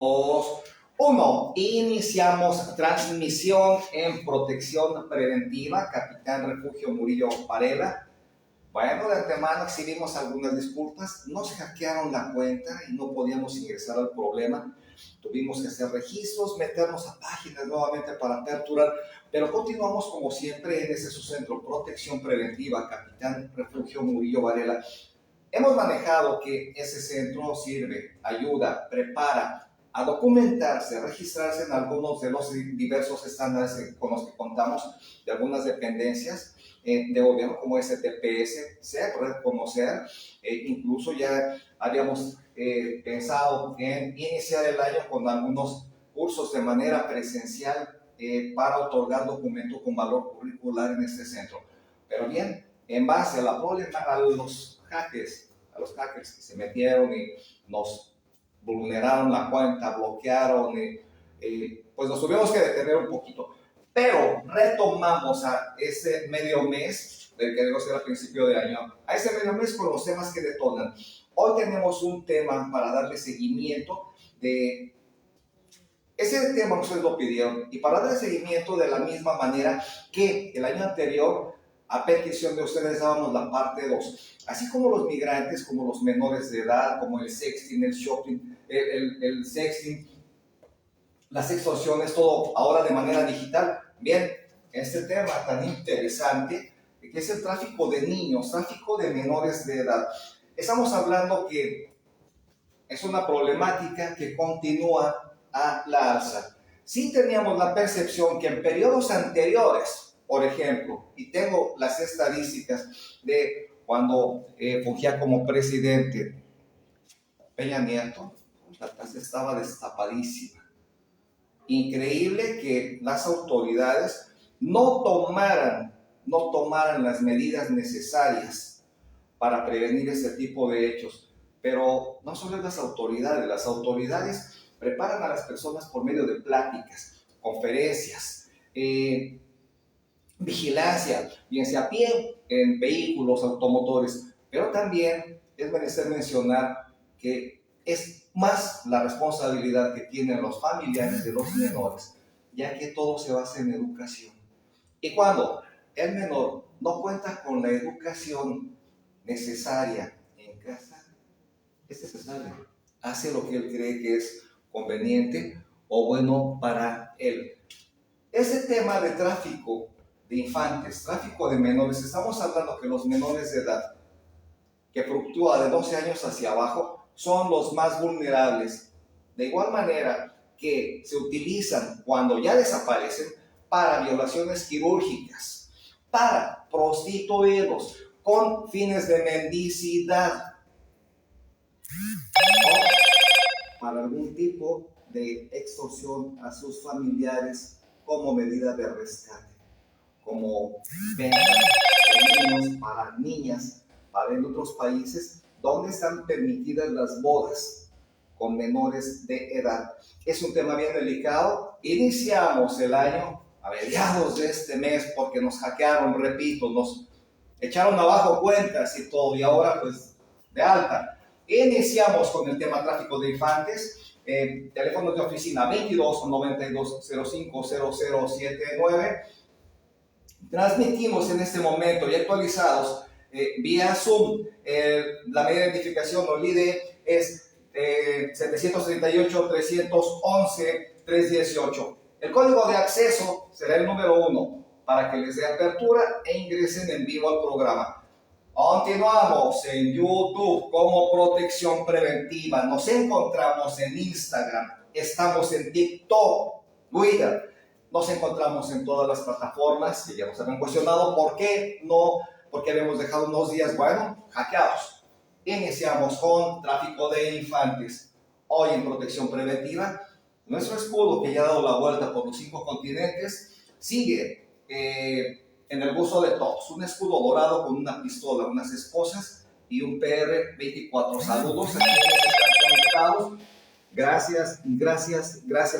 2, 1. Iniciamos transmisión en protección preventiva, Capitán Refugio Murillo Varela. Bueno, de antemano exhibimos algunas disculpas. Nos hackearon la cuenta y no podíamos ingresar al problema. Tuvimos que hacer registros, meternos a páginas nuevamente para aperturar, pero continuamos como siempre en ese su centro, protección preventiva, Capitán Refugio Murillo Varela. Hemos manejado que ese centro sirve, ayuda, prepara a documentarse, a registrarse en algunos de los diversos estándares con los que contamos de algunas dependencias de gobierno como STPS, reconocer, incluso ya habíamos pensado en iniciar el año con algunos cursos de manera presencial para otorgar documentos con valor curricular en este centro. Pero bien, en base a los hackers que se metieron y nos vulneraron la cuenta, bloquearon, pues nos tuvimos que detener un poquito. Pero retomamos a ese medio mes, del que debo ser al principio de año, a ese medio mes con los temas que detonan. Hoy tenemos un tema para darle seguimiento de ese tema que ustedes lo pidieron y para darle seguimiento de la misma manera que el año anterior, a petición de ustedes, dábamos la parte 2. Así como los migrantes, como los menores de edad, como el sexting, el shopping, el sexting, las extorsiones, todo ahora de manera digital. Bien, este tema tan interesante que es el tráfico de niños, tráfico de menores de edad. Estamos hablando que es una problemática que continúa a la alza. Sí teníamos la percepción que en periodos anteriores, por ejemplo, y tengo las estadísticas de cuando fungía como presidente Peña Nieto, la tasa estaba destapadísima. Increíble que las autoridades no tomaran las medidas necesarias para prevenir ese tipo de hechos. Pero no solo las autoridades preparan a las personas por medio de pláticas, conferencias, vigilancia, bien sea a pie, en vehículos, automotores, pero también es menester mencionar que es más la responsabilidad que tienen los familiares de los menores, ya que todo se basa en educación. Y cuando el menor no cuenta con la educación necesaria en casa, es necesario, hace lo que él cree que es conveniente o bueno para él. Ese tema de tráfico de infantes, tráfico de menores, estamos hablando que los menores de edad que fluctúa de 12 años hacia abajo son los más vulnerables. De igual manera que se utilizan cuando ya desaparecen para violaciones quirúrgicas, para prostituirlos con fines de mendicidad o para algún tipo de extorsión a sus familiares como medida de rescate, como venta de niños para niñas, para en otros países donde están permitidas las bodas con menores de edad. Es un tema bien delicado. Iniciamos el año a mediados de este mes porque nos hackearon, repito, nos echaron abajo cuentas y todo, y ahora pues de alta. Iniciamos con el tema tráfico de infantes. Teléfonos de oficina 22 92 05 0079. Transmitimos en este momento y actualizados vía Zoom. La media de identificación o LIDE es 738-311-318. El código de acceso será el número 1 para que les dé apertura e ingresen en vivo al programa. Continuamos en YouTube como Protección Preventiva. Nos encontramos en Instagram. Estamos en TikTok, Twitter. Nos encontramos en todas las plataformas que ya nos habían cuestionado por qué no, porque habíamos dejado unos días, bueno, hackeados. Iniciamos con tráfico de infantes. Hoy en Protección Preventiva, nuestro escudo que ya ha dado la vuelta por los 5 continentes sigue en el gusto de todos. Un escudo dorado con una pistola, unas esposas y un PR-24. Saludos a quienes están conectados. Gracias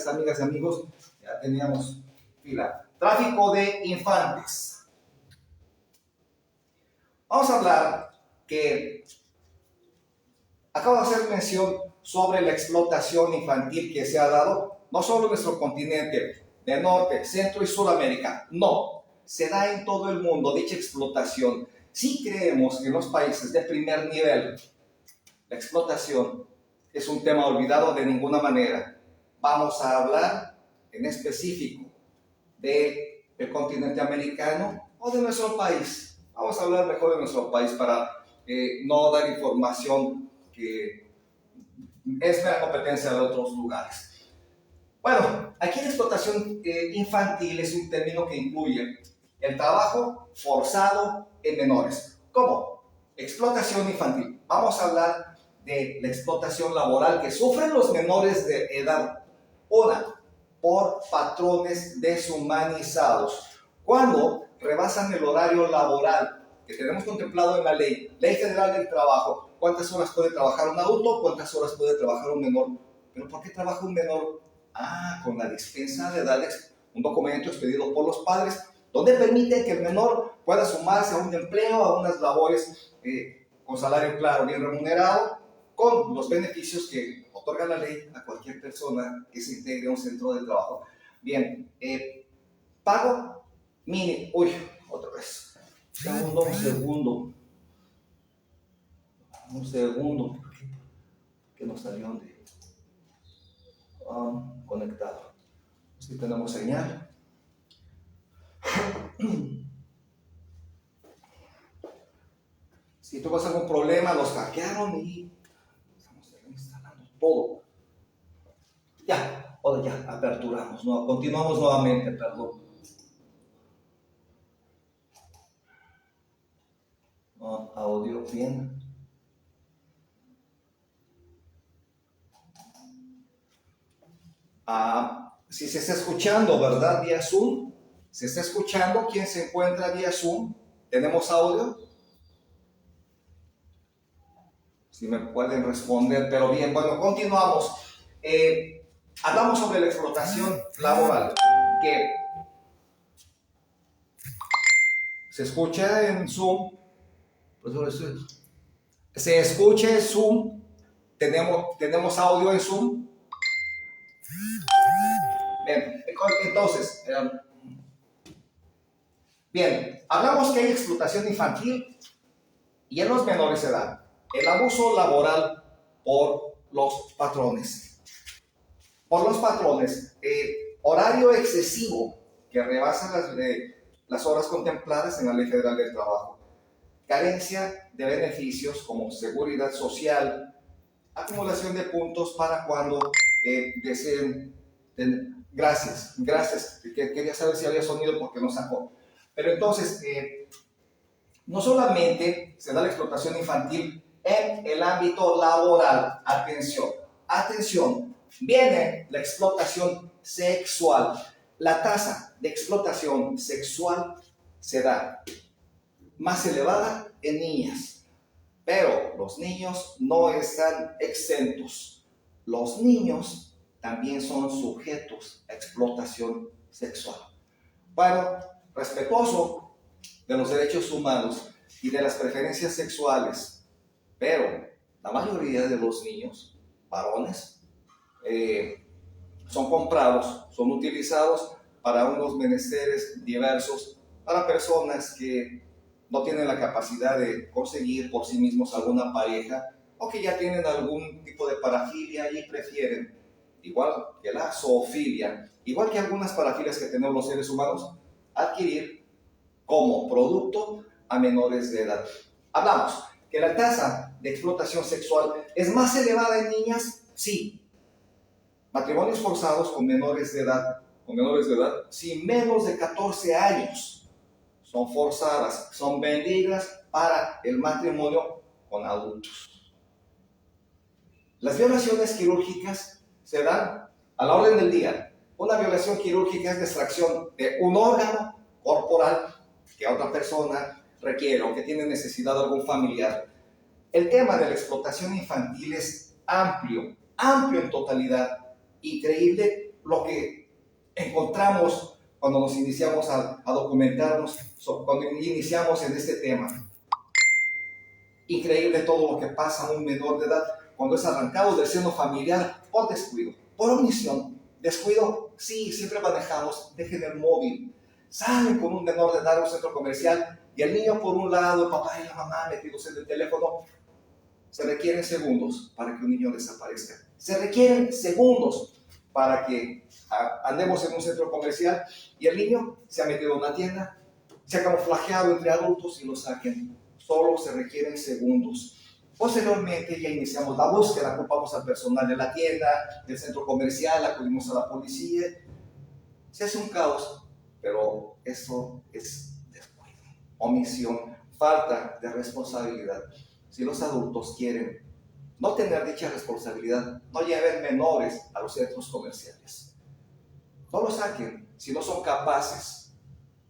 amigas y amigos. Ya teníamos fila. Tráfico de infantes. Vamos a hablar que acabo de hacer mención sobre la explotación infantil que se ha dado, no solo en nuestro continente, de Norte, Centro y Sudamérica, no, se da en todo el mundo dicha explotación. Si creemos que en los países de primer nivel la explotación es un tema olvidado, de ninguna manera. Vamos a hablar en específico del continente americano o de nuestro país. Vamos a hablar mejor de nuestro país para no dar información que es la competencia de otros lugares. Bueno, aquí la explotación infantil es un término que incluye el trabajo forzado en menores. ¿Cómo? Explotación infantil. Vamos a hablar de la explotación laboral que sufren los menores de edad. Una, por patrones deshumanizados. Cuando rebasan el horario laboral que tenemos contemplado en la Ley Federal del Trabajo, ¿cuántas horas puede trabajar un adulto? ¿Cuántas horas puede trabajar un menor? ¿Pero por qué trabaja un menor? Con la dispensa de edades, un documento expedido por los padres, donde permite que el menor pueda sumarse a un empleo, a unas labores con salario claro, bien remunerado, con los beneficios que otorga la ley a cualquier persona que se integre a un centro de trabajo. Bien, pago mínimo. Uy, otra vez. Un segundo. Que no salió de conectado. Si tenemos señal. Si tuvas algún problema, los hackearon y estamos instalando todo. Ahora ya, aperturamos, no, continuamos nuevamente, perdón. Audio bien. Si se está escuchando, ¿verdad? Vía Zoom. ¿Se está escuchando? ¿Quién se encuentra vía Zoom? ¿Tenemos audio? Si me pueden responder, pero bien, bueno, continuamos. Hablamos sobre la explotación laboral, que se escucha en Zoom. Se escucha en Zoom. Tenemos audio en Zoom. Bien, entonces, bien, hablamos que hay explotación infantil y en los menores de edad. El abuso laboral por los patrones. Horario excesivo que rebasa las horas contempladas en la Ley Federal del Trabajo. Carencia de beneficios como seguridad social, acumulación de puntos para cuando deseen. Gracias. Quería saber si había sonido porque no sacó. Pero entonces, no solamente se da la explotación infantil en el ámbito laboral. Atención, viene la explotación sexual. La tasa de explotación sexual se da más elevada en niñas, pero los niños no están exentos. Los niños también son sujetos a explotación sexual. Bueno, respetuoso de los derechos humanos y de las preferencias sexuales, pero la mayoría de los niños, varones, son comprados, son utilizados para unos menesteres diversos, para personas que no tienen la capacidad de conseguir por sí mismos alguna pareja o que ya tienen algún tipo de parafilia y prefieren, igual que la zoofilia, igual que algunas parafilias que tenemos los seres humanos, adquirir como producto a menores de edad. Hablamos que la tasa de explotación sexual es más elevada en niñas, sí. Matrimonios forzados con menores de edad, sin menos de 14 años, son forzadas, son vendidas para el matrimonio con adultos. Las violaciones quirúrgicas se dan a la orden del día. Una violación quirúrgica es la extracción de un órgano corporal que otra persona requiere o que tiene necesidad de algún familiar. El tema de la explotación infantil es amplio en totalidad. Increíble lo que encontramos cuando nos iniciamos a documentarnos, cuando iniciamos en este tema. Increíble todo lo que pasa a un menor de edad cuando es arrancado del seno familiar por descuido, por omisión. Descuido, sí, siempre manejamos, dejen el móvil. Salen con un menor de edad a un centro comercial y el niño por un lado, el papá y la mamá metidos en el teléfono. Se requieren segundos para que un niño desaparezca. Se requieren segundos para que andemos en un centro comercial y el niño se ha metido en una tienda, se ha camuflajeado entre adultos y lo saquen. Solo se requieren segundos. Posteriormente ya iniciamos la búsqueda, culpamos al personal de la tienda, del centro comercial, acudimos a la policía. Se hace un caos, pero eso es descuido, omisión, falta de responsabilidad. Si los adultos quieren no tener dicha responsabilidad, no lleven menores a los centros comerciales. No los saquen si no son capaces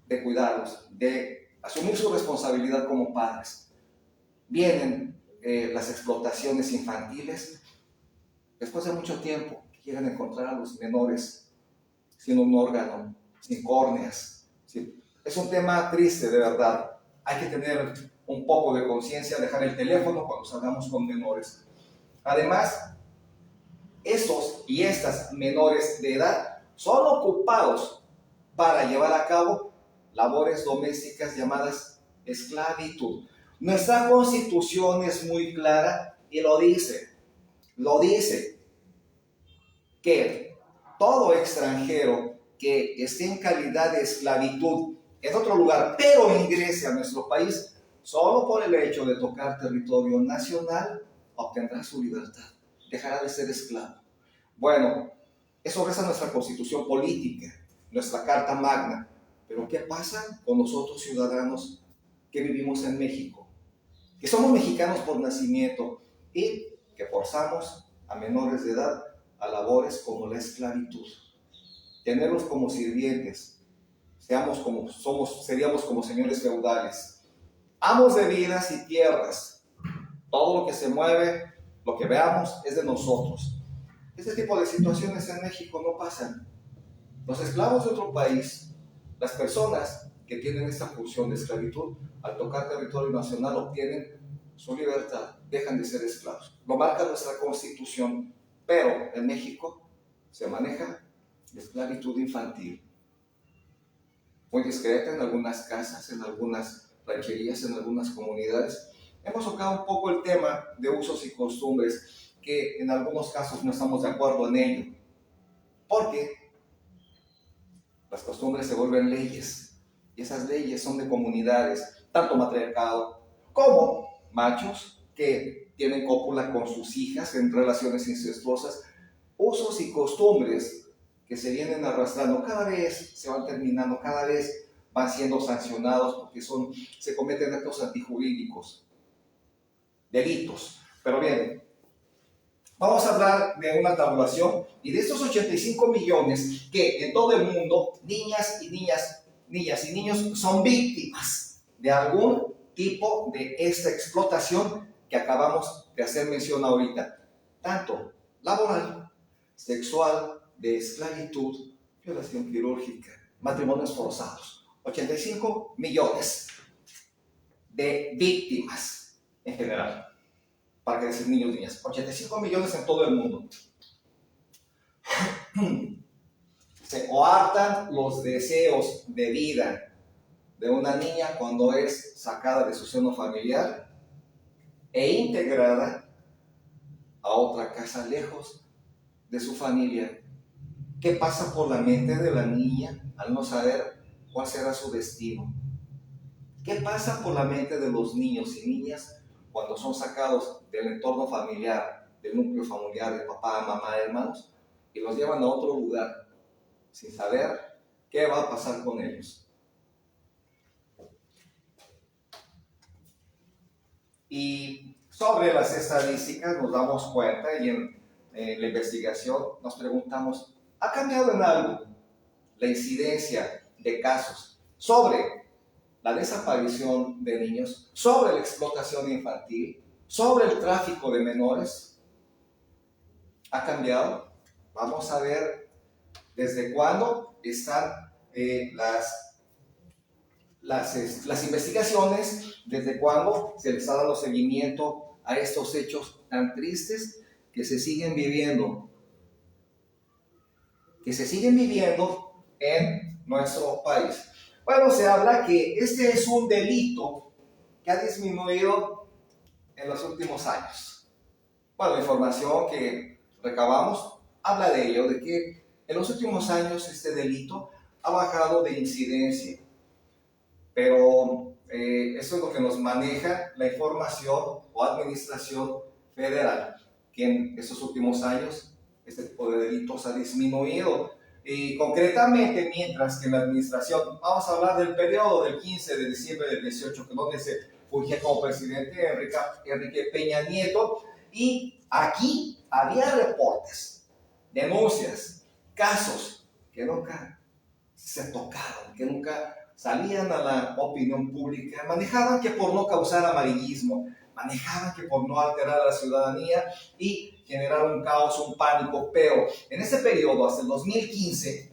de cuidarlos, de asumir su responsabilidad como padres. Vienen las explotaciones infantiles. Después de mucho tiempo, quieren encontrar a los menores sin un órgano, sin córneas. ¿Sí? Es un tema triste, de verdad. Hay que tener un poco de conciencia, dejar el teléfono cuando salgamos con menores. Además, estos y estas menores de edad son ocupados para llevar a cabo labores domésticas llamadas esclavitud. Nuestra Constitución es muy clara y lo dice, que todo extranjero que esté en calidad de esclavitud en otro lugar, pero ingrese a nuestro país, solo por el hecho de tocar territorio nacional, obtendrá su libertad, dejará de ser esclavo. Bueno, eso reza nuestra Constitución política, nuestra Carta Magna. Pero ¿qué pasa con nosotros ciudadanos que vivimos en México? Que somos mexicanos por nacimiento y que forzamos a menores de edad a labores como la esclavitud. Tenerlos como sirvientes, seríamos como señores feudales, amos de vidas y tierras. Todo lo que se mueve, lo que veamos, es de nosotros. Este tipo de situaciones en México no pasan. Los esclavos de otro país, las personas que tienen esta función de esclavitud, al tocar territorio nacional obtienen su libertad, dejan de ser esclavos. Lo marca nuestra Constitución, pero en México se maneja la esclavitud infantil. Muy discreta en algunas casas, en algunas rancherías, en algunas comunidades. Hemos tocado un poco el tema de usos y costumbres, que en algunos casos no estamos de acuerdo en ello, porque las costumbres se vuelven leyes, y esas leyes son de comunidades, tanto matriarcado como machos que tienen cópula con sus hijas en relaciones incestuosas, usos y costumbres que se vienen arrastrando, cada vez se van terminando, cada vez van siendo sancionados porque se cometen actos antijurídicos, delitos. Pero bien, vamos a hablar de una tabulación y de estos 85 millones que en todo el mundo niñas y niños son víctimas de algún tipo de esta explotación que acabamos de hacer mención ahorita, tanto laboral, sexual, de esclavitud, violación quirúrgica, matrimonios forzados. 85 millones de víctimas en general. Para qué decir niños y niñas, 85 millones en todo el mundo. Se coartan los deseos de vida de una niña cuando es sacada de su seno familiar e integrada a otra casa lejos de su familia. ¿Qué pasa por la mente de la niña al no saber cuál será su destino? ¿Qué pasa por la mente de los niños y niñas cuando son sacados del entorno familiar, del núcleo familiar de papá, mamá, hermanos, y los llevan a otro lugar sin saber qué va a pasar con ellos? Y sobre las estadísticas nos damos cuenta, y en la investigación nos preguntamos, ¿ha cambiado en algo la incidencia de casos sobre la desaparición de niños, sobre la explotación infantil, sobre el tráfico de menores? ¿Ha cambiado? Vamos a ver desde cuándo están las investigaciones, desde cuándo se les ha dado seguimiento a estos hechos tan tristes que se siguen viviendo en nuestro país. Bueno, se habla que este es un delito que ha disminuido en los últimos años. Bueno, la información que recabamos habla de ello, de que en los últimos años este delito ha bajado de incidencia, pero eso es lo que nos maneja la información o administración federal, que en estos últimos años este tipo de delitos ha disminuido. Y concretamente, mientras que en la administración, vamos a hablar del periodo del 15 de diciembre del 18, que donde se fungía como presidente Enrique Peña Nieto, y aquí había reportes, denuncias, casos que nunca se tocaron, que nunca salían a la opinión pública, manejaban que por no causar amarillismo, manejaban que por no alterar a la ciudadanía y generar un caos, un pánico, pero en ese periodo, hasta el 2015,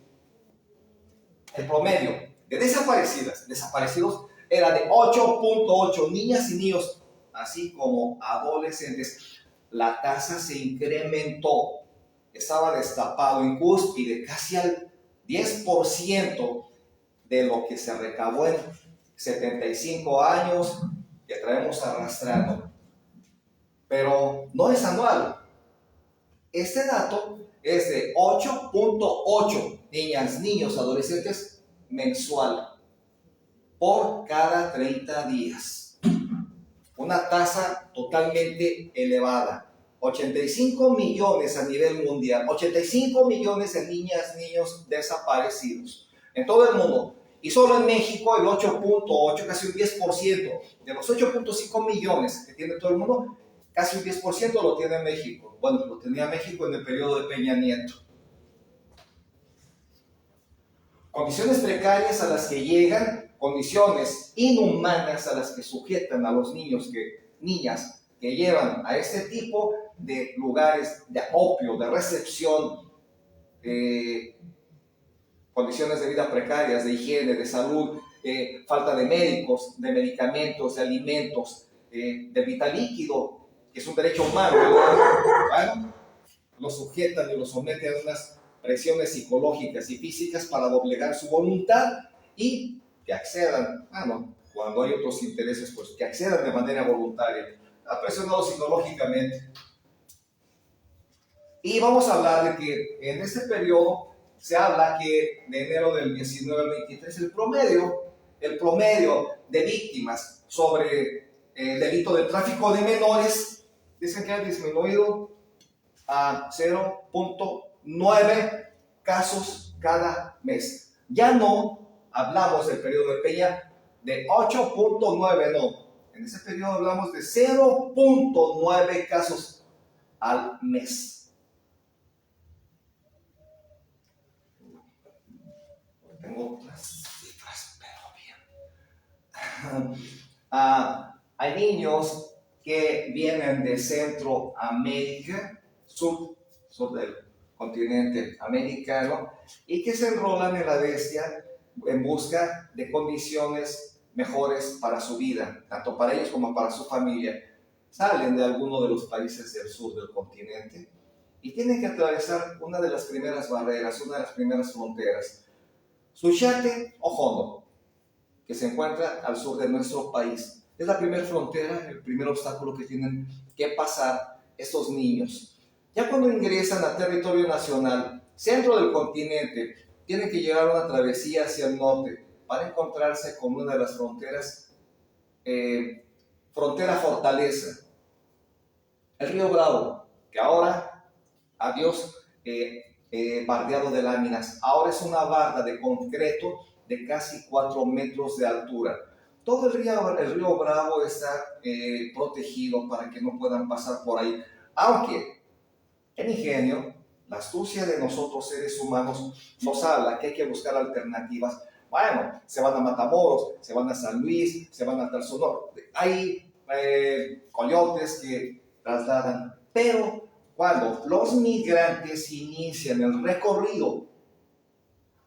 el promedio de desaparecidos era de 8.8 niñas y niños, así como adolescentes. La tasa se incrementó, estaba destapado en cúspide, casi al 10% de lo que se recabó en 75 años que traemos arrastrando. Pero no es anual. Este dato es de 8.8 niñas, niños, adolescentes mensual por cada 30 días. Una tasa totalmente elevada. 85 millones a nivel mundial, 85 millones de niñas, niños desaparecidos en todo el mundo. Y solo en México el 8.8, casi un 10% de los 8.5 millones que tiene todo el mundo, casi un 10% lo tiene México. Bueno, lo tenía México en el periodo de Peña Nieto. Condiciones precarias a las que llegan, condiciones inhumanas a las que sujetan a los niños, niñas que llevan a este tipo de lugares de acopio, de recepción, condiciones de vida precarias, de higiene, de salud, falta de médicos, de medicamentos, de alimentos, de vital líquido, que es un derecho humano. Bueno, lo sujetan y lo someten a unas presiones psicológicas y físicas para doblegar su voluntad y que accedan, cuando hay otros intereses, pues que accedan de manera voluntaria, presionados psicológicamente. Y vamos a hablar de que en este periodo se habla que de enero del 19 al 23 el promedio de víctimas sobre el delito de tráfico de menores, dicen que ha disminuido a 0.9 casos cada mes. Ya no hablamos del periodo de Peña de 8.9, no. En ese periodo hablamos de 0.9 casos al mes. Tengo otras cifras, pero bien. Hay niños que vienen de Centroamérica, sur del continente americano, y que se enrolan en la bestia en busca de condiciones mejores para su vida, tanto para ellos como para su familia. Salen de alguno de los países del sur del continente y tienen que atravesar una de las primeras barreras, una de las primeras fronteras. Suchiate o Hondo, que se encuentra al sur de nuestro país. Es la primera frontera, el primer obstáculo que tienen que pasar estos niños. Ya cuando ingresan a territorio nacional, centro del continente, tienen que llegar a una travesía hacia el norte para encontrarse con una de las fronteras, frontera fortaleza, el río Bravo, que ahora, adiós, bardeado de láminas, ahora es una barda de concreto de casi 4 metros de altura. Todo el río Bravo está protegido para que no puedan pasar por ahí, aunque el ingenio, la astucia de nosotros seres humanos nos habla que hay que buscar alternativas. Bueno, se van a Matamoros, se van a San Luis, se van a Tal Sonora. Hay coyotes que trasladan, pero cuando los migrantes inician el recorrido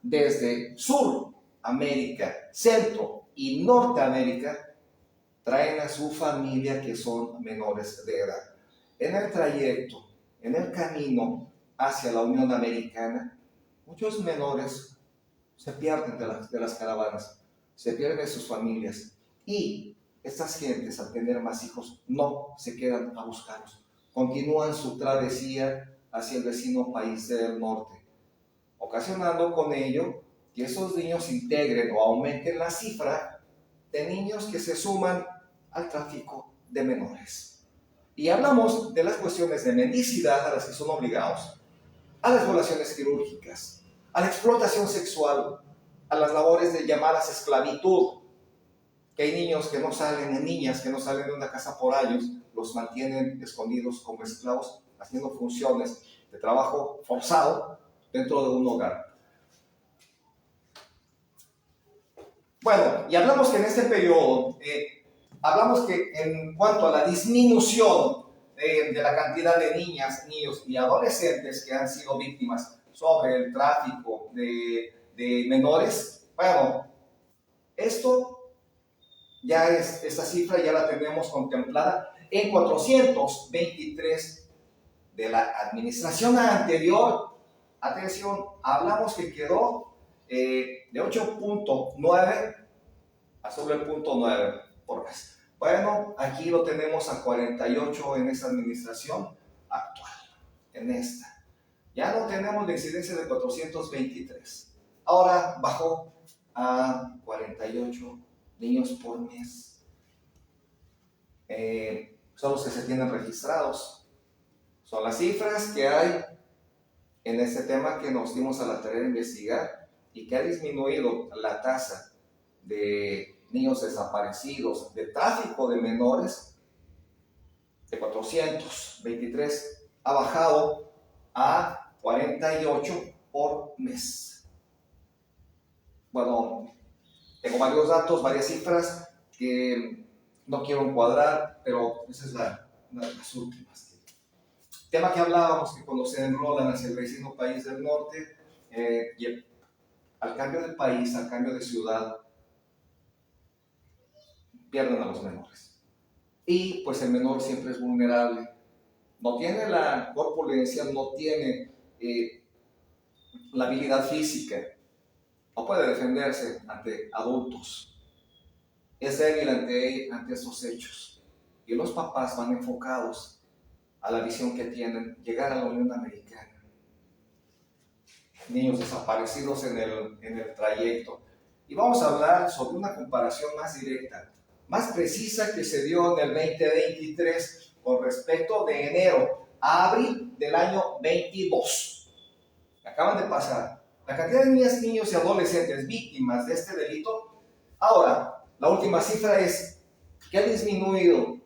desde Suramérica, Centro y Norteamérica, traen a su familia que son menores de edad. En el trayecto, en el camino hacia la Unión Americana, muchos menores se pierden de las caravanas, se pierden de sus familias y estas gentes al tener más hijos no se quedan a buscarlos, continúan su travesía hacia el vecino país del norte, ocasionando con ello que esos niños integren o aumenten la cifra de niños que se suman al tráfico de menores. Y hablamos de las cuestiones de mendicidad a las que son obligados, a las violaciones quirúrgicas, a la explotación sexual, a las labores de llamadas esclavitud, que hay niños que no salen, niñas que no salen de una casa por años, los mantienen escondidos como esclavos, haciendo funciones de trabajo forzado dentro de un hogar. Bueno, y hablamos que en este periodo, hablamos que en cuanto a la disminución de la cantidad de niñas, niños y adolescentes que han sido víctimas sobre el tráfico de menores, bueno, esta cifra ya la tenemos contemplada en 423 de la administración anterior. Atención, hablamos que quedó de 8.9 a sobre el punto 9 por mes. Bueno, aquí lo tenemos a 48 en esta administración actual, en esta. Ya no tenemos la incidencia de 423. Ahora bajó a 48 niños por mes. Son los que se tienen registrados. Son las cifras que hay en este tema que nos dimos a la tarea de investigar y que ha disminuido la tasa de niños desaparecidos, de tráfico de menores, de 423 ha bajado a 48 por mes. Bueno, tengo varios datos, varias cifras que no quiero encuadrar, pero esa es una de las últimas. Tema que hablábamos, que cuando se enrolan hacia el vecino país del norte, y al cambio de país, al cambio de ciudad, pierden a los menores. Y pues el menor siempre es vulnerable. No tiene la corpulencia, no tiene la habilidad física, no puede defenderse ante adultos. Es débil ante estos hechos. Y los papás van enfocados a la visión que tienen, llegar a la Unión Americana. Niños desaparecidos en el trayecto. Y vamos a hablar sobre una comparación más directa, más precisa que se dio en el 2023 con respecto de enero a abril del año 22. Acaban de pasar. La cantidad de niñas, niños y adolescentes víctimas de este delito, ahora, la última cifra es que ha disminuido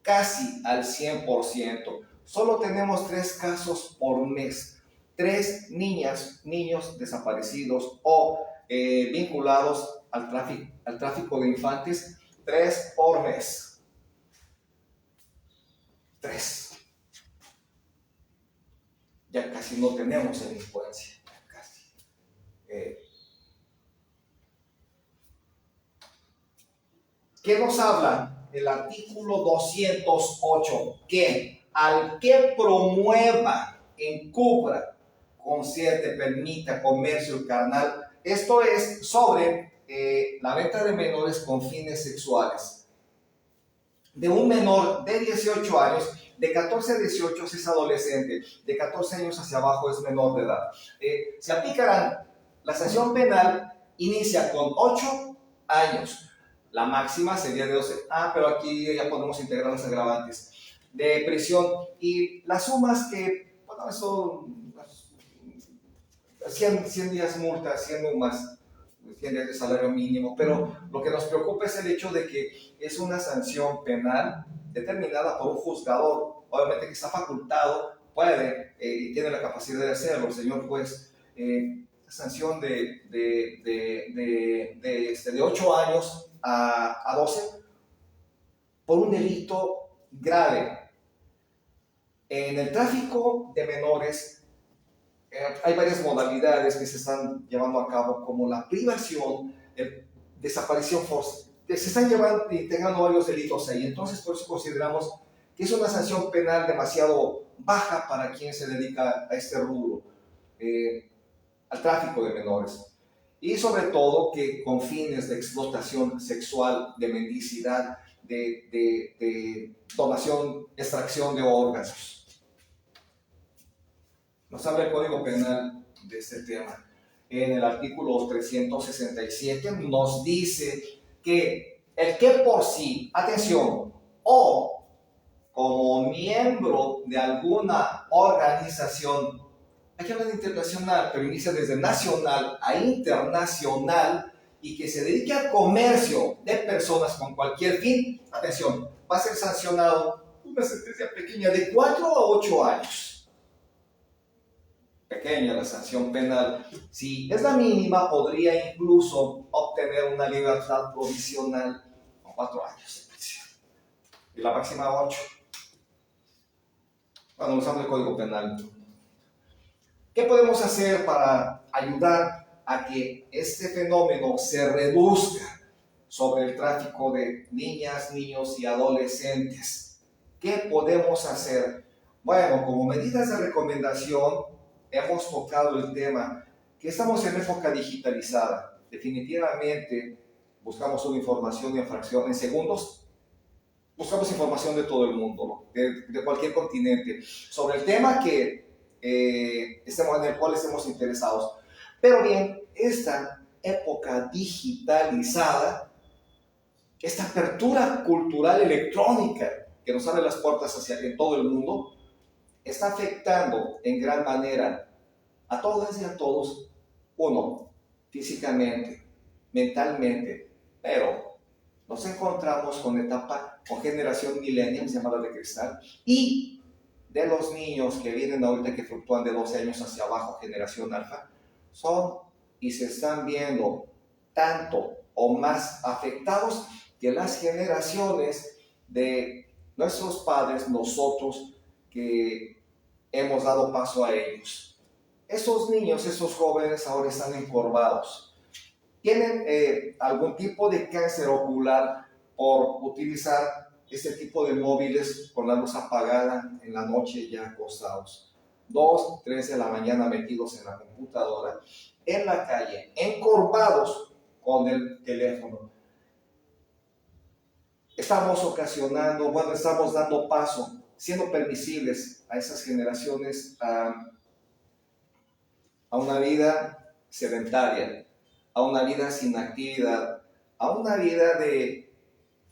casi al 100%. Solo tenemos 3 casos por mes. 3 niñas, niños desaparecidos o vinculados al tráfico de infantes, 3 por mes. 3. Ya casi no tenemos delincuencia. Casi. ¿Qué nos habla el artículo 208? Que al que promueva, encubra, concierte, permita comercio carnal, esto es sobre la venta de menores con fines sexuales, de un menor de 18 años, de 14 a 18 es adolescente, de 14 años hacia abajo es menor de edad. Se aplicarán, la sanción penal inicia con 8 años. La máxima sería de 12. Pero aquí ya podemos integrar los agravantes de prisión. Y las sumas que, bueno, son 100 días multa, 100 más, 100 días de salario mínimo. Pero lo que nos preocupa es el hecho de que es una sanción penal determinada por un juzgador, obviamente que está facultado, puede y tiene la capacidad de hacerlo, el señor juez. Sanción de 8 años a 12 por un delito grave. En el tráfico de menores hay varias modalidades que se están llevando a cabo, como la privación, desaparición se están integrando varios delitos ahí. Entonces, por eso consideramos que es una sanción penal demasiado baja para quien se dedica a este rubro, al tráfico de menores. Y sobre todo que con fines de explotación sexual, de mendicidad, de donación, extracción de órganos. Nos habla el Código Penal de este tema. En el artículo 367 nos dice que el que por sí, atención, o como miembro de alguna organización, hay que hablar de internacional, pero inicia desde nacional a internacional, y que se dedique al comercio de personas con cualquier fin, atención, va a ser sancionado una sentencia pequeña de 4 a 8 años. Pequeña la sanción penal. Si es la mínima, podría incluso obtener una libertad provisional con 4 años de prisión. Y la máxima 8. Bueno, usando el Código Penal. ¿Qué podemos hacer para ayudar a que este fenómeno se reduzca sobre el tráfico de niñas, niños y adolescentes? ¿Qué podemos hacer? Bueno, como medidas de recomendación, hemos tocado el tema que estamos en época digitalizada. Definitivamente buscamos una información en segundos. Buscamos información de todo el mundo, de cualquier continente, sobre el tema en el cual estemos interesados. Pero bien, esta época digitalizada, esta apertura cultural electrónica que nos abre las puertas en todo el mundo, está afectando en gran manera a todas y a todos, uno, físicamente, mentalmente, pero nos encontramos con generación millennial, llamada de cristal, y de los niños que vienen ahorita, que fluctúan de 12 años hacia abajo, generación alfa, son y se están viendo tanto o más afectados que las generaciones de nuestros padres, nosotros que hemos dado paso a ellos. Esos niños, esos jóvenes ahora están encorvados. Tienen algún tipo de cáncer ocular por utilizar este tipo de móviles con la luz apagada en la noche, ya acostados. 2, 3 de la mañana metidos en la computadora, en la calle, encorvados con el teléfono. Estamos dando paso, siendo permisibles a esas generaciones a una vida sedentaria, a una vida sin actividad, a una vida de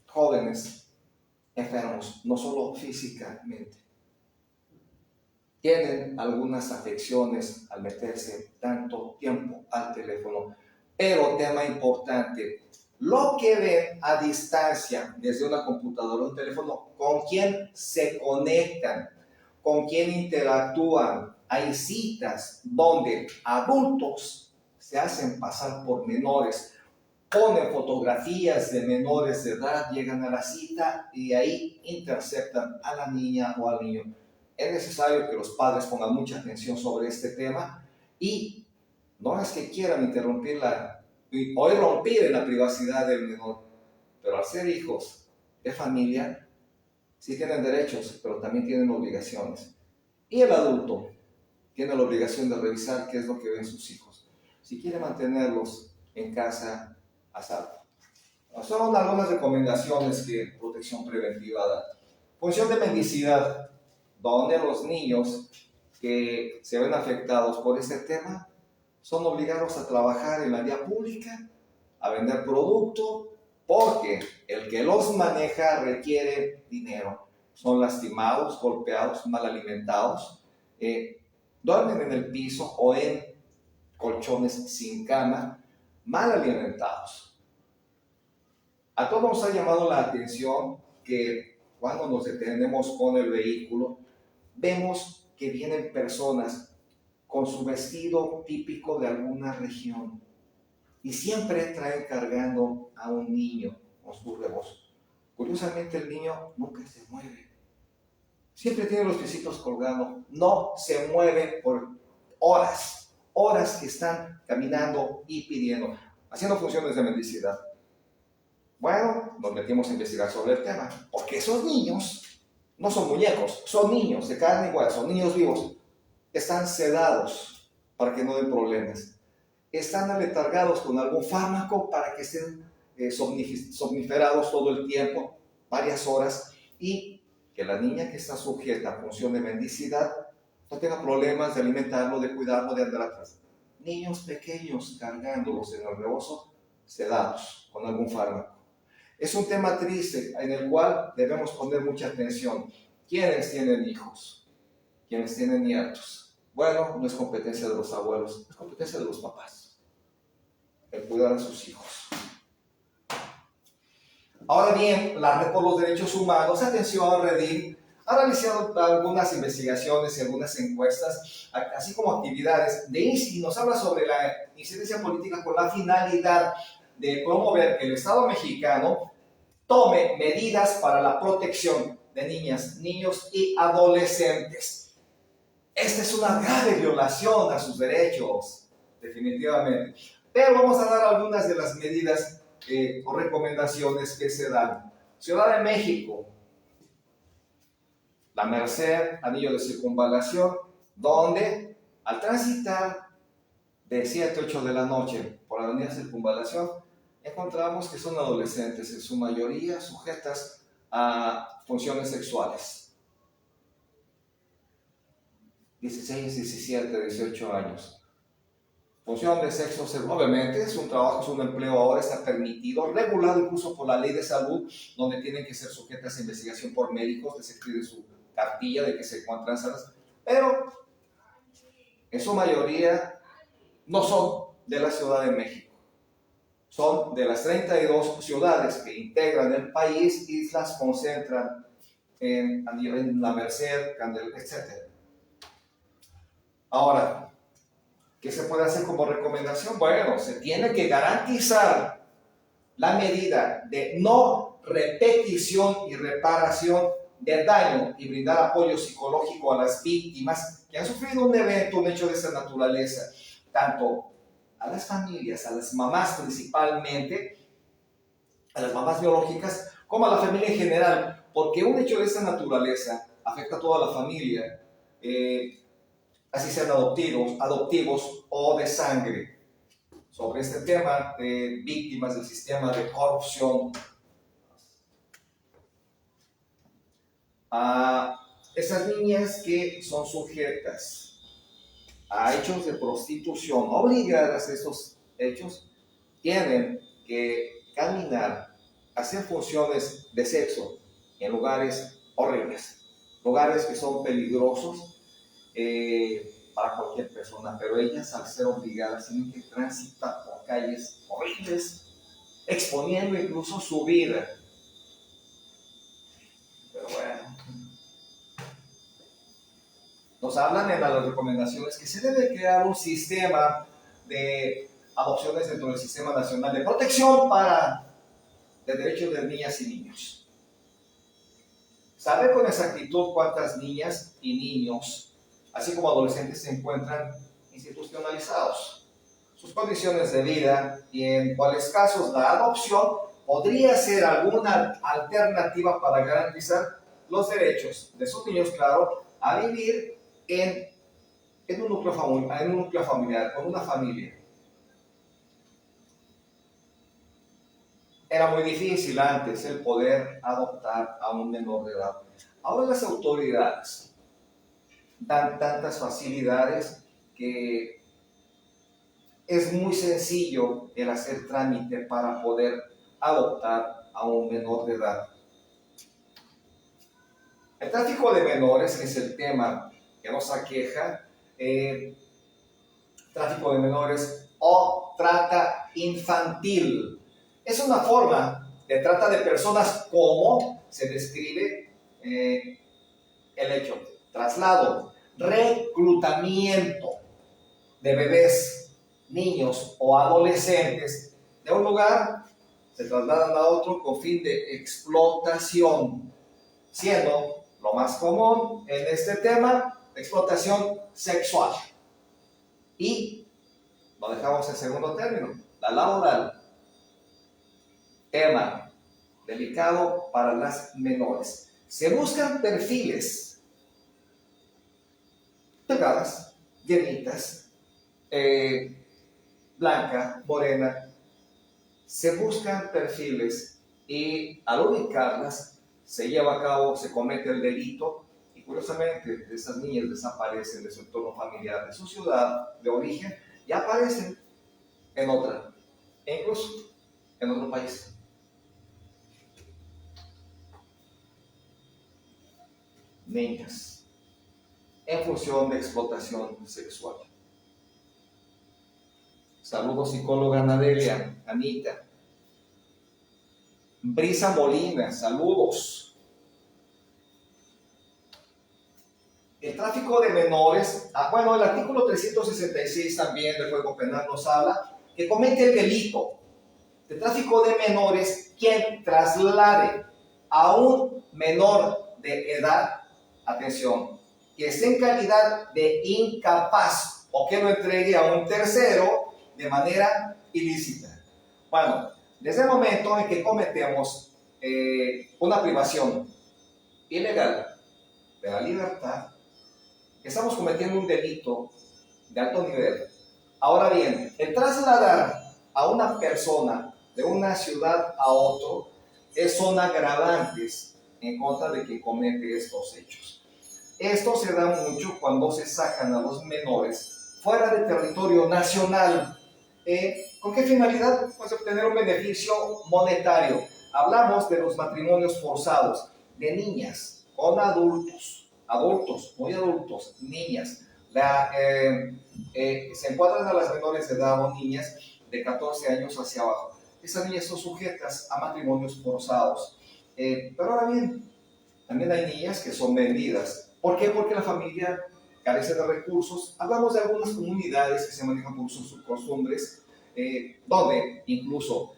jóvenes enfermos, no solo físicamente. Tienen algunas afecciones al meterse tanto tiempo al teléfono. Pero, tema importante, lo que ven a distancia desde una computadora o un teléfono, con quién se conectan, con quién interactúan. Hay citas donde adultos se hacen pasar por menores, ponen fotografías de menores de edad, llegan a la cita y ahí interceptan a la niña o al niño. Es necesario que los padres pongan mucha atención sobre este tema, y no es que quieran interrumpir o irrumpir en la privacidad del menor, pero al ser hijos de familia, sí tienen derechos, pero también tienen obligaciones. Y el adulto tiene la obligación de revisar qué es lo que ven sus hijos, si quiere mantenerlos en casa a salvo. Son algunas recomendaciones que Protección Preventiva da. Función de mendicidad, donde los niños que se ven afectados por este tema son obligados a trabajar en la vía pública, a vender producto, porque el que los maneja requiere dinero. Son lastimados, golpeados, mal alimentados, duermen en el piso o en colchones sin cama, mal alimentados. A todos nos ha llamado la atención que cuando nos detenemos con el vehículo, vemos que vienen personas con su vestido típico de alguna región y siempre traen cargando a un niño con su rebozo. Curiosamente, el niño nunca se mueve. Siempre tiene los piecitos colgando, no se mueve por horas que están caminando y pidiendo, haciendo funciones de mendicidad. Bueno, nos metimos a investigar sobre el tema, porque esos niños no son muñecos, son niños de carne y hueso, son niños vivos, están sedados para que no den problemas, están aletargados con algún fármaco para que estén somniferados todo el tiempo, varias horas, y que la niña que está sujeta a función de mendicidad no tenga problemas de alimentarlo, de cuidarlo, de andar atrás. Niños pequeños cargándolos en el rebozo, sedados con algún fármaco. Es un tema triste en el cual debemos poner mucha atención. ¿Quiénes tienen hijos? ¿Quiénes tienen nietos? Bueno, no es competencia de los abuelos, es competencia de los papás. El cuidar a sus hijos. Ahora bien, la Red por los Derechos Humanos, atención, Redil, ha realizado algunas investigaciones y algunas encuestas, así como actividades y nos habla sobre la incidencia política con la finalidad de promover que el Estado mexicano tome medidas para la protección de niñas, niños y adolescentes. Esta es una grave violación a sus derechos, definitivamente. Pero vamos a dar algunas de las medidas o recomendaciones que se dan. Ciudad de México, la Merced, anillo de circunvalación, donde al transitar de 7 a 8 de la noche por la avenida Circunvalación, encontramos que son adolescentes, en su mayoría sujetas a funciones sexuales. 16, 17, 18 años. Función de sexo, obviamente, es un trabajo, es un empleo, ahora está permitido, regulado incluso por la ley de salud, donde tienen que ser sujetas a investigación por médicos, que se escribe su cartilla de que se encuentran sanas, pero en su mayoría no son de la Ciudad de México. Son de las 32 ciudades que integran el país y las concentran en la Merced, Candel, etc. Ahora, ¿qué se puede hacer como recomendación? Bueno, se tiene que garantizar la medida de no repetición y reparación de daño y brindar apoyo psicológico a las víctimas que han sufrido un evento, un hecho de esa naturaleza, tanto a las familias, a las mamás principalmente, a las mamás biológicas, como a la familia en general, porque un hecho de esa naturaleza afecta a toda la familia, así sean adoptivos o de sangre. Sobre este tema de víctimas del sistema de corrupción, a esas niñas que son sujetas a hechos de prostitución, obligadas a estos hechos, tienen que caminar, hacer funciones de sexo en lugares horribles, lugares que son peligrosos para cualquier persona, pero ellas al ser obligadas tienen que transitar por calles horribles, exponiendo incluso su vida. Pero bueno, nos hablan en las recomendaciones que se debe crear un sistema de adopciones dentro del Sistema Nacional de Protección de Derechos de Niñas y Niños. ¿Sabe con exactitud cuántas niñas y niños, así como adolescentes, se encuentran institucionalizados? Sus condiciones de vida y en cuáles casos la adopción podría ser alguna alternativa para garantizar los derechos de sus niños, claro, a vivir en un núcleo familiar, con una familia. Era muy difícil antes el poder adoptar a un menor de edad. Ahora las autoridades dan tantas facilidades que es muy sencillo el hacer trámite para poder adoptar a un menor de edad. El tráfico de menores, que es el tema que nos aqueja, tráfico de menores o trata infantil. Es una forma de trata de personas como se describe el hecho. Traslado, reclutamiento de bebés, niños o adolescentes de un lugar, se trasladan a otro con fin de explotación, siendo lo más común en este tema explotación sexual. Y lo dejamos en segundo término, la laboral. Tema delicado para las menores. Se buscan perfiles, delgadas, llenitas, blanca, morena. Se buscan perfiles y al ubicarlas se lleva a cabo, se comete el delito y curiosamente esas niñas desaparecen de su entorno familiar, de su ciudad de origen y aparecen en otra, e incluso en otro país. Niñas, en función de explotación sexual. Saludos, psicóloga Nadelia, Anita. Brisa Molina, saludos. El tráfico de menores, bueno, el artículo 366 también del Código Penal nos habla que comete el delito de tráfico de menores quien traslade a un menor de edad, atención, que esté en calidad de incapaz o que lo entregue a un tercero de manera ilícita. Bueno, desde el momento en que cometemos una privación ilegal de la libertad, estamos cometiendo un delito de alto nivel. Ahora bien, el trasladar a una persona de una ciudad a otro son agravantes en contra de quien comete estos hechos. Esto se da mucho cuando se sacan a los menores fuera del territorio nacional. ¿Con qué finalidad? Pues obtener un beneficio monetario. Hablamos de los matrimonios forzados de niñas con adultos, muy adultos, niñas. Se encuadran a las menores de edad o niñas de 14 años hacia abajo. Esas niñas son sujetas a matrimonios forzados. Pero ahora bien, también hay niñas que son vendidas. ¿Por qué? Porque la familia carece de recursos. Hablamos de algunas comunidades que se manejan por sus costumbres, donde incluso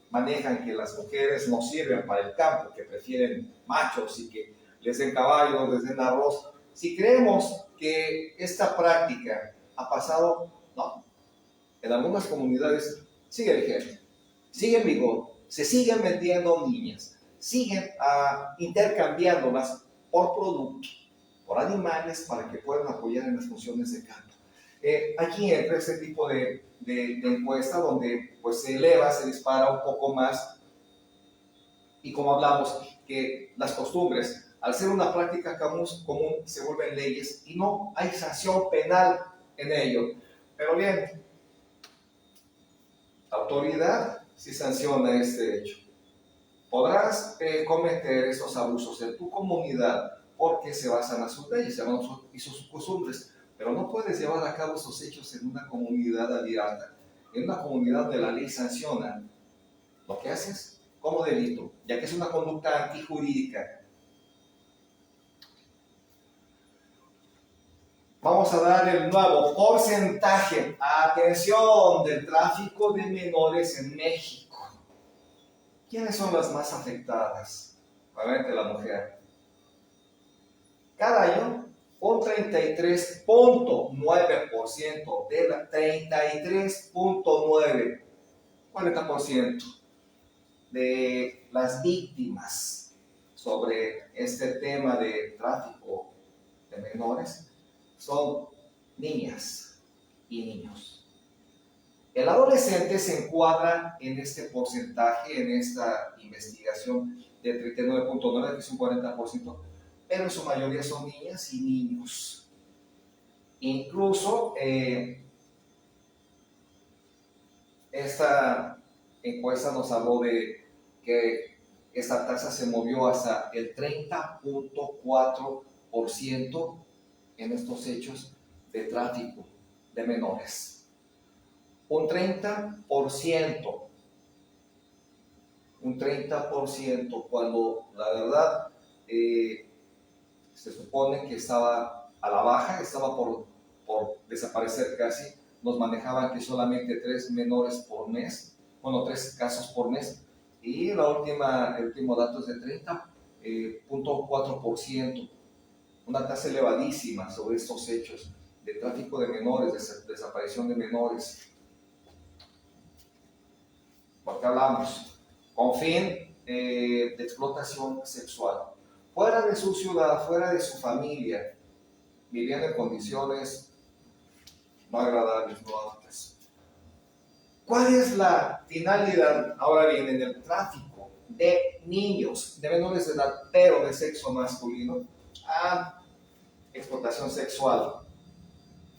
manejan que las mujeres no sirven para el campo, que prefieren machos y que les den caballos, les den arroz. Si creemos que esta práctica ha pasado, no. En algunas comunidades sigue vigente, sigue en vigor, se siguen vendiendo niñas, siguen intercambiándolas por productos, por animales para que puedan apoyar en las funciones de campo. Aquí entra este tipo de encuesta donde pues, se eleva, se dispara un poco más y como hablamos, que las costumbres, al ser una práctica común, se vuelven leyes y no hay sanción penal en ello. Pero bien, la autoridad sí sanciona este hecho. Podrás cometer estos abusos en tu comunidad porque se basan en sus leyes y sus costumbres, pero no puedes llevar a cabo esos hechos en una comunidad abierta, en una comunidad donde la ley sanciona lo que haces como delito, ya que es una conducta antijurídica. Vamos a dar el nuevo porcentaje, atención, del tráfico de menores en México. ¿Quiénes son las más afectadas? Obviamente la mujer. Cada año, un 33.9% de la 33.9%, 40% de las víctimas sobre este tema de tráfico de menores son niñas y niños. El adolescente se encuadra en este porcentaje, en esta investigación de 39.9, que es un 40%, pero en su mayoría son niñas y niños. Incluso esta encuesta nos habló de que esta tasa se movió hasta el 30.4% en estos hechos de tráfico de menores. Un 30%, cuando la verdad se supone que estaba a la baja, estaba por desaparecer casi. Nos manejaban que solamente 3 menores por mes, 3 casos por mes, y el último dato es de 30.4%, una tasa elevadísima sobre estos hechos de tráfico de menores, de desaparición de menores. Porque hablamos con fin de explotación sexual, fuera de su ciudad, fuera de su familia, viviendo en condiciones no agradables, no aptas. ¿Cuál es la finalidad, ahora bien, en el tráfico de niños, de menores de edad, pero de sexo masculino, a explotación sexual?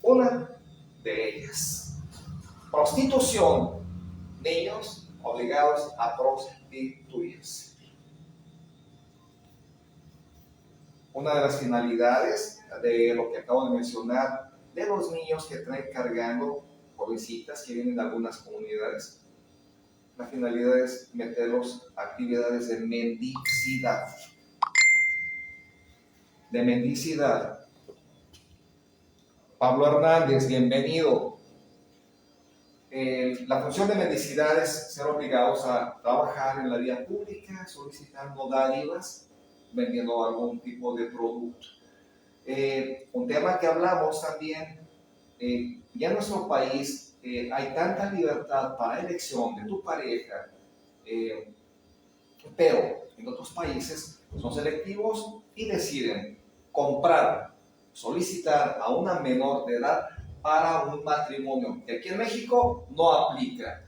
Una de ellas, prostitución, niños obligados a prostituirse. Una de las finalidades de lo que acabo de mencionar, de los niños que traen cargando jovencitas que vienen de algunas comunidades, la finalidad es meterlos a actividades de mendicidad. De mendicidad. Pablo Hernández, bienvenido. La función de mendicidad es ser obligados a trabajar en la vía pública, solicitando dádivas, vendiendo algún tipo de producto. Un tema que hablamos también, ya en nuestro país hay tanta libertad para elección de tu pareja, pero en otros países son selectivos y deciden comprar, solicitar a una menor de edad para un matrimonio, que aquí en México no aplica.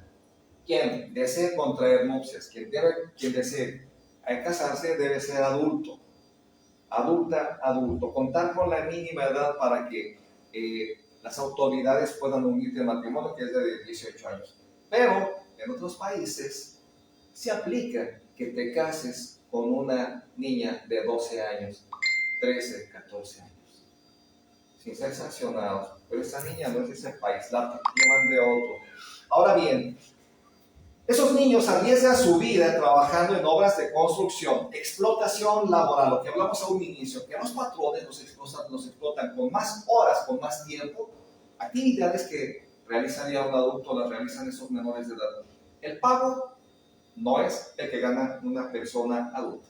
Quien desee contraer nupcias, quien desee casarse debe ser adulto, adulto, contar con la mínima edad para que las autoridades puedan unirte al matrimonio, que es de 18 años. Pero en otros países se aplica que te cases con una niña de 12 años, 13, 14 años, sin ser sancionados. Pero esa niña no es de ese país, la llevan de otro. Ahora bien, esos niños arriesgan su vida trabajando en obras de construcción, explotación laboral, lo que hablamos a un inicio, que los patrones los explotan con más horas, con más tiempo, actividades que realizaría un adulto, las realizan esos menores de edad. El pago no es el que gana una persona adulta.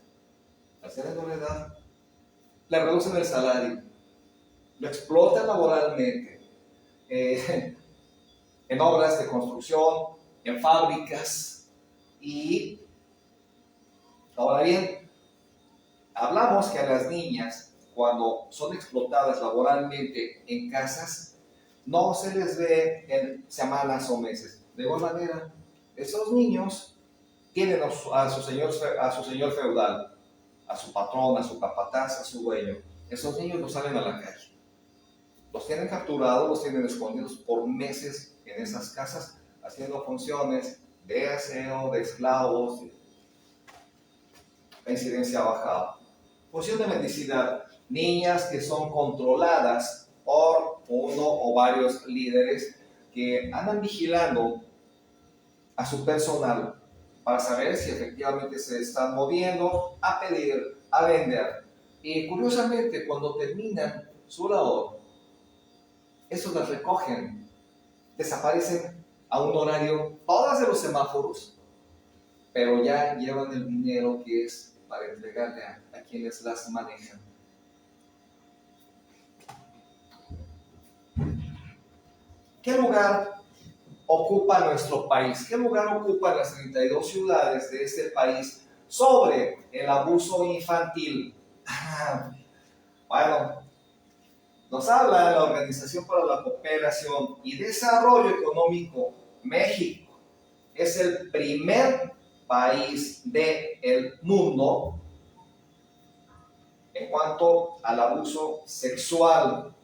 Al ser menor de edad, le reducen el salario, lo explotan laboralmente, en obras de construcción, en fábricas. Y ahora bien, hablamos que a las niñas, cuando son explotadas laboralmente en casas, no se les ve en semanas o meses. De igual manera, esos niños tienen a su señor feudal, a su patrón, a su capataz, a su dueño. Esos niños no salen a la calle. Los tienen capturados, los tienen escondidos por meses en esas casas, haciendo funciones de aseo, de esclavos. La incidencia ha bajado. Función de mendicidad, niñas que son controladas por uno o varios líderes que andan vigilando a su personal para saber si efectivamente se están moviendo a pedir, a vender. Y curiosamente, cuando terminan su labor, esos las recogen, desaparecen a un horario, todas de los semáforos, pero ya llevan el dinero que es para entregarle a quienes las manejan. ¿Qué lugar ocupa nuestro país? ¿Qué lugar ocupan las 32 ciudades de este país sobre el abuso infantil? Bueno, nos habla la Organización para la Cooperación y Desarrollo Económico. México es el primer país del mundo en cuanto al abuso sexual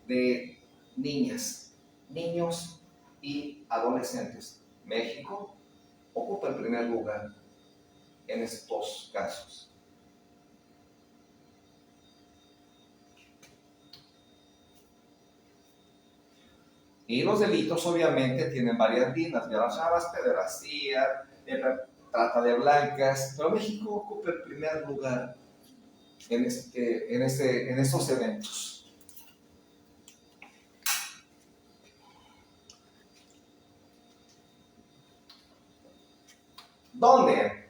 de niñas, niños y adolescentes. México ocupa el primer lugar en estos casos. Y los delitos obviamente tienen varias líneas, ya las llamas, pederastía, trata de blancas, pero México ocupa el primer lugar en estos eventos. ¿Dónde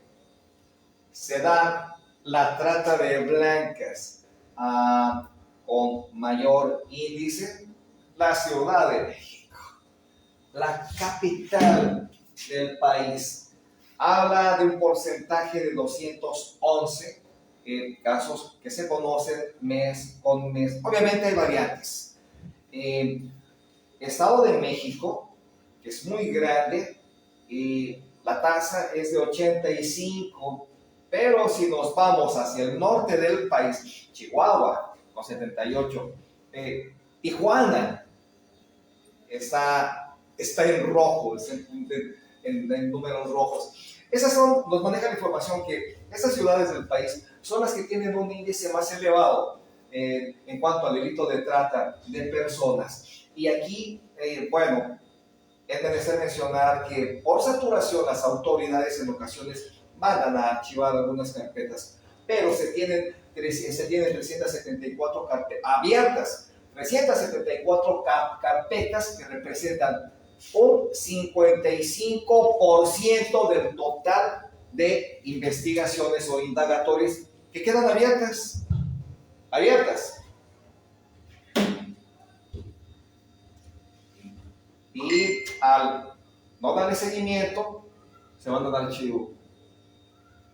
se da la trata de blancas con mayor índice? La Ciudad de México, la capital del país. habla de un porcentaje de 211 casos que se conocen mes con mes. Obviamente hay variantes. Estado de México, que es muy grande, la tasa es de 85, pero si nos vamos hacia el norte del país, Chihuahua, con 78, Tijuana está en rojo, está en números rojos. Esas nos manejan la información que estas ciudades del país son las que tienen un índice más elevado en cuanto al delito de trata de personas. Y aquí, bueno, es menester mencionar que por saturación las autoridades en ocasiones mandan a archivar algunas carpetas, pero se tienen 374 abiertas, 374 carpetas que representan un 55% del total de investigaciones o indagatorias que quedan abiertas. Y al no darle seguimiento, se mandan al archivo.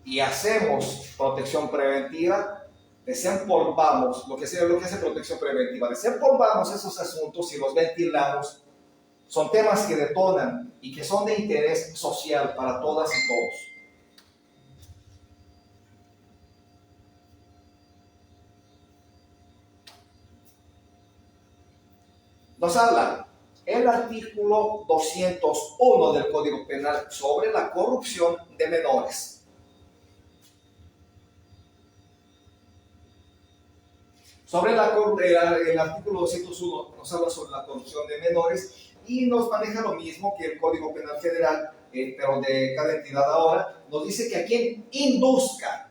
Y hacemos protección preventiva, desempolvamos, lo que hace protección preventiva, desempolvamos esos asuntos y los ventilamos. Son temas que detonan y que son de interés social para todas y todos. Nos habla el artículo 201 del Código Penal sobre la corrupción de menores. El artículo 201 nos habla sobre la corrupción de menores y nos maneja lo mismo que el Código Penal Federal, pero de cada entidad ahora. Nos dice que a quien induzca,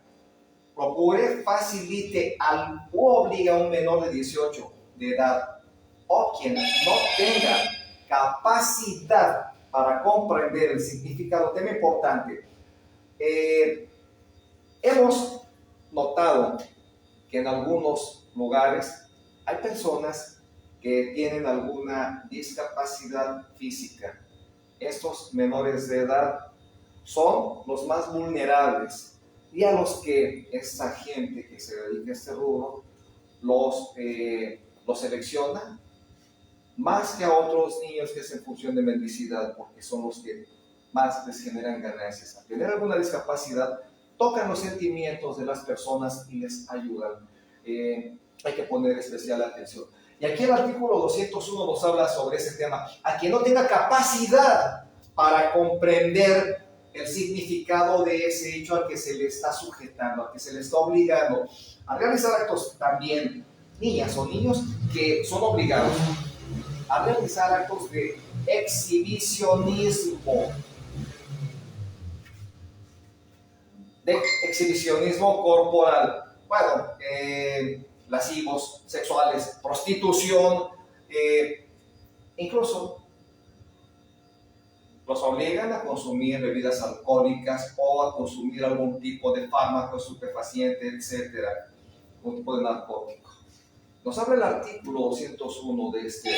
procure, facilite o obligue a un menor de 18 de edad o quien no tenga capacidad para comprender el significado, tema importante. Hemos notado que en algunos lugares hay personas que tienen alguna discapacidad física. Estos menores de edad son los más vulnerables y a los que esta gente que se dedica a este rubro los selecciona más que a otros niños que es en función de mendicidad, porque son los que más les generan ganancias. Al tener alguna discapacidad, tocan los sentimientos de las personas y les ayudan. Hay que poner especial atención. Y aquí el artículo 201 nos habla sobre ese tema. A quien no tenga capacidad para comprender el significado de ese hecho al que se le está sujetando, al que se le está obligando a realizar actos, también niñas o niños que son obligados a realizar actos de exhibicionismo. De exhibicionismo corporal. Bueno, lascivos, sexuales, prostitución, incluso los obligan a consumir bebidas alcohólicas o a consumir algún tipo de fármaco, estupefaciente, etcétera, algún tipo de narcótico. Nos habla el artículo 201 de este.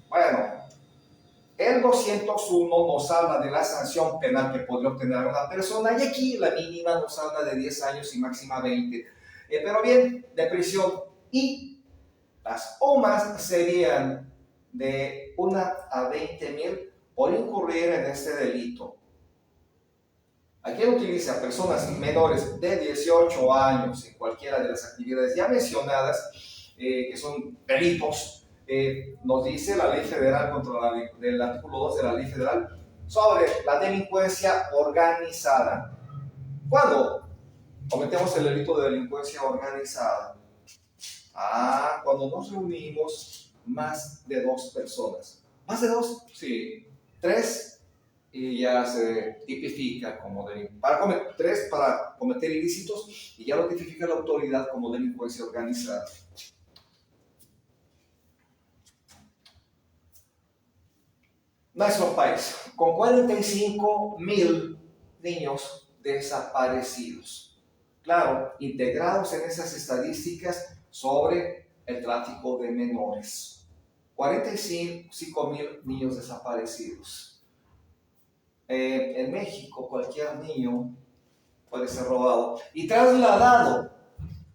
Bueno, el 201 nos habla de la sanción penal que podría obtener una persona y aquí la mínima nos habla de 10 años y máxima 20. Pero bien, de prisión, y las OMAS serían de 1 a 20,000 por incurrir en este delito. ¿A quién utiliza? A personas menores de 18 años en cualquiera de las actividades ya mencionadas, que son delitos. Nos dice la ley federal del artículo 2 de la ley federal sobre la delincuencia organizada. ¿Cuándo cometemos el delito de delincuencia organizada? Cuando nos reunimos más de 2 personas. ¿Más de 2? Sí. 3 y ya se tipifica como delincuencia. 3 para cometer ilícitos y ya lo tipifica la autoridad como delincuencia organizada. Nuestro país, con 45,000 niños desaparecidos. Claro, integrados en esas estadísticas sobre el tráfico de menores. 45,000 niños desaparecidos. En México, cualquier niño puede ser robado y trasladado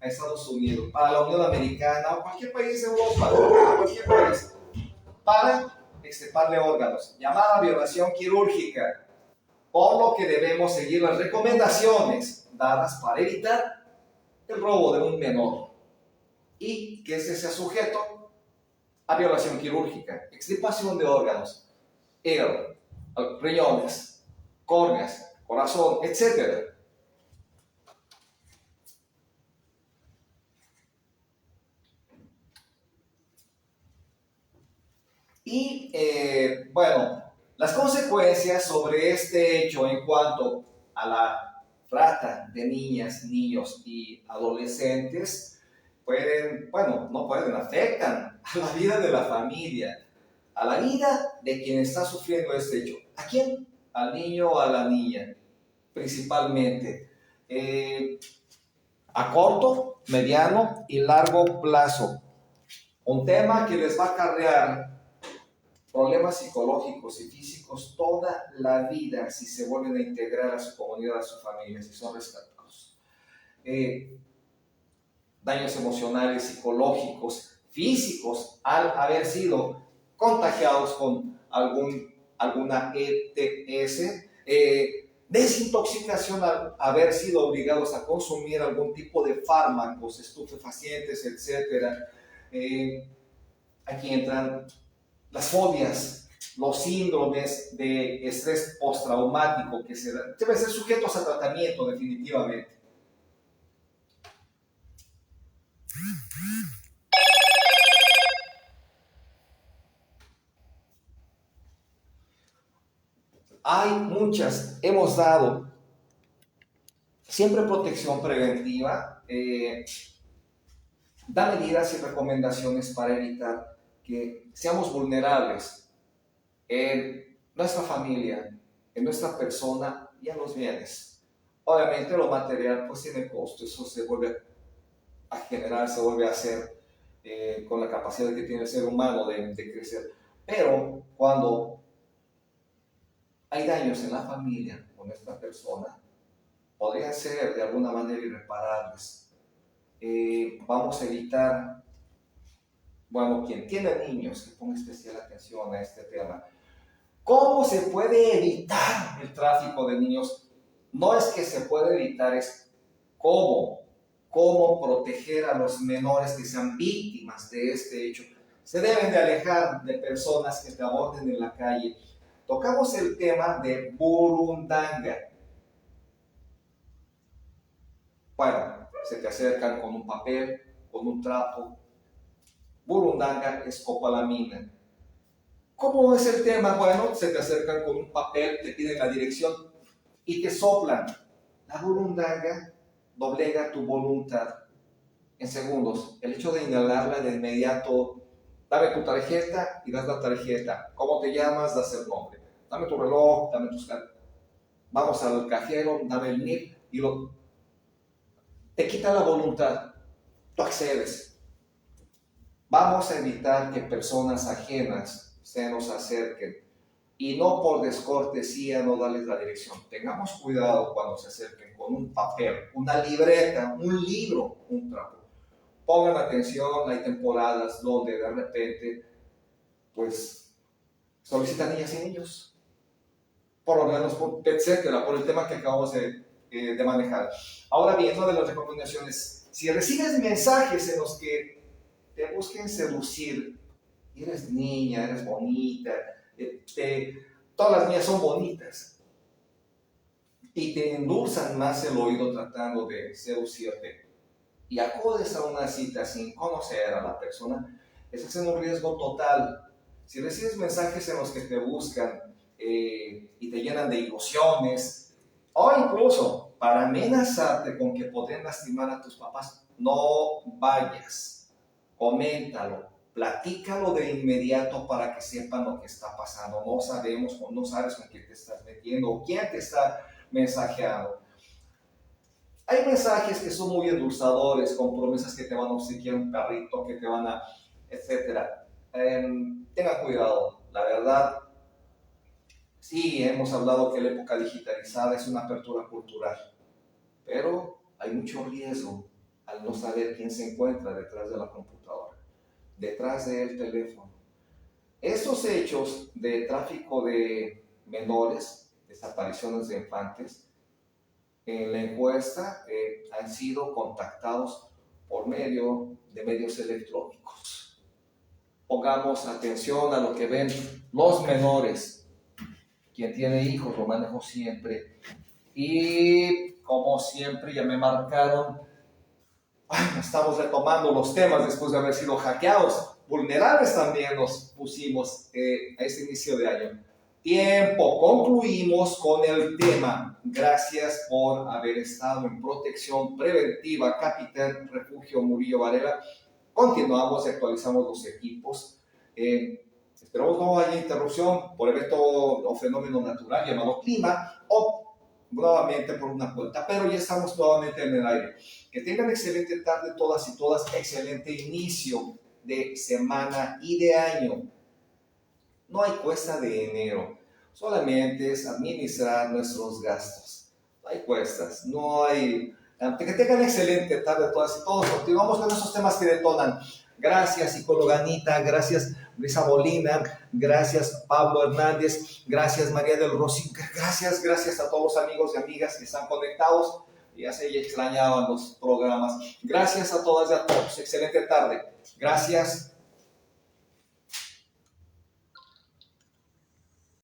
a Estados Unidos, a la Unión Americana o cualquier país de Europa, a cualquier país, para extirparle órganos, llamada violación quirúrgica, por lo que debemos seguir las recomendaciones dadas para evitar el robo de un menor y que este sea sujeto a violación quirúrgica, extirpación de órganos, hígado, riñones, córneas, corazón, etc. Y bueno, las consecuencias sobre este hecho en cuanto a la trata de niñas, niños y adolescentes pueden, bueno, no pueden, afectan a la vida de la familia, a la vida de quien está sufriendo este hecho. ¿A quién? Al niño o a la niña, principalmente. A corto, mediano y largo plazo. Un tema que les va a acarrear problemas psicológicos y físicos toda la vida si se vuelven a integrar a su comunidad, a su familia, si son rescatados. Daños emocionales, psicológicos, físicos, al haber sido contagiados con alguna ETS, desintoxicación al haber sido obligados a consumir algún tipo de fármacos, estupefacientes, etc. Aquí entran las fobias, los síndromes de estrés postraumático que deben ser sujetos a tratamiento definitivamente. Hay muchas, hemos dado siempre protección preventiva, da medidas y recomendaciones para evitar que seamos vulnerables en nuestra familia, en nuestra persona y en los bienes. Obviamente lo material pues tiene costo, eso se vuelve a generar, se vuelve a hacer con la capacidad que tiene el ser humano de crecer. Pero cuando hay daños en la familia o en nuestra persona, podrían ser de alguna manera irreparables. Vamos a evitar, bueno, quien tiene niños, que ponga especial atención a este tema. ¿Cómo se puede evitar el tráfico de niños? No es que se puede evitar, es cómo proteger a los menores que sean víctimas de este hecho. Se deben de alejar de personas que te aborden en la calle. Tocamos el tema de burundanga. Bueno, se te acercan con un papel, con un trapo. Burundanga es copalamina. ¿Cómo es el tema? Bueno, se te acercan con un papel, te piden la dirección y te soplan. La burundanga doblega tu voluntad en segundos. El hecho de inhalarla de inmediato, dame tu tarjeta y das la tarjeta. ¿Cómo te llamas? Das el nombre. Dame tu reloj, dame tus cartas. Vamos al cajero, dame el NIP y te quita la voluntad. Tú accedes. Vamos a evitar que personas ajenas se nos acerquen y no por descortesía no darles la dirección. Tengamos cuidado cuando se acerquen con un papel, una libreta, un libro, un trapo. Pongan atención, hay temporadas donde de repente pues solicitan niñas y niños, por lo menos, etcétera, por el tema que acabamos de manejar. Ahora bien, una de las recomendaciones, si recibes mensajes en los que te busquen seducir, eres niña, eres bonita, todas las niñas son bonitas, y te endulzan más el oído tratando de seducirte, y acudes a una cita sin conocer a la persona, estás en un riesgo total. Si recibes mensajes en los que te buscan y te llenan de ilusiones, o incluso para amenazarte con que podrían lastimar a tus papás, no vayas, coméntalo, platícalo de inmediato para que sepan lo que está pasando. No sabemos o no sabes con quién te estás metiendo o quién te está mensajeando. Hay mensajes que son muy endulzadores, con promesas que te van a obsequiar un carrito, que te van a, etcétera. Tengan cuidado, la verdad. Sí, hemos hablado que la época digitalizada es una apertura cultural, pero hay mucho riesgo al no saber quién se encuentra detrás de la computadora, detrás del teléfono. Estos hechos de tráfico de menores, desapariciones de infantes, en la encuesta han sido contactados por medio de medios electrónicos. Pongamos atención a lo que ven los menores. Quien tiene hijos lo manejo siempre. Y como siempre ya me marcaron, estamos retomando los temas después de haber sido hackeados. Vulnerables también nos pusimos a este inicio de año. Tiempo, concluimos con el tema. Gracias por haber estado en protección preventiva, Capitán Refugio Murillo Varela. Continuamos y actualizamos los equipos. Esperamos no haya interrupción por evento o fenómeno natural llamado clima o nuevamente por una puerta, pero ya estamos nuevamente en el aire. Que tengan excelente tarde todas y todas, excelente inicio de semana y de año. No hay cuesta de enero, solamente es administrar nuestros gastos. No hay cuestas, no hay... Que tengan excelente tarde todas y todos. Continuamos con esos temas que detonan. Gracias, psicóloga Anita, gracias, Brisa Molina, gracias, Pablo Hernández, gracias, María del Rocío, gracias a todos los amigos y amigas que están conectados. Ya se extrañaban los programas. Gracias a todas y a todos. Excelente tarde. Gracias.